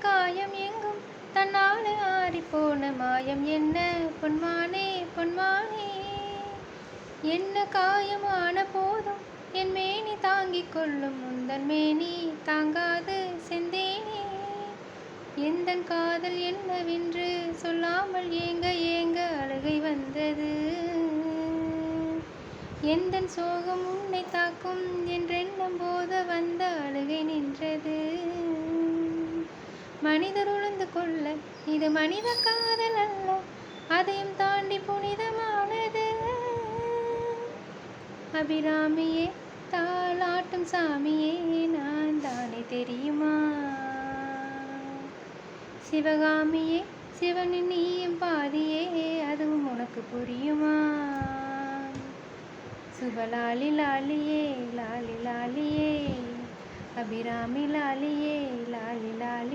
காயம் எங்கும் தன்னாலே ஆறிப்போன மாயம் என்ன பொன்மானே பொன்மானே. என்ன காயமான போதும் என் மேனி தாங்கிக் கொள்ளும் முந்தன் மேனி தாங்காது செந்தேனே. எந்தன் காதல் என்னவென்று சொல்லாமல் ஏங்க ஏங்க அழுகை வந்தது. எந்தன் சோகம் உன்னை தாக்கும் என்றெண்ணம் போத வந்த அழுகை நின்றது. மனிதர் உணர்ந்து கொள்ள இது மனித காதல் அல்ல, அதையும் தாண்டி புனிதமானது. அபிராமியே தாளாட்டும் சாமியே நான் தானே தெரியுமா. சிவகாமியே சிவனின் நீயும் பாதியே அதுவும் உனக்கு புரியுமா. சுபலாலி லாலியே லாலி லாலியே அபிராமி லாலியே லாலி லாலி.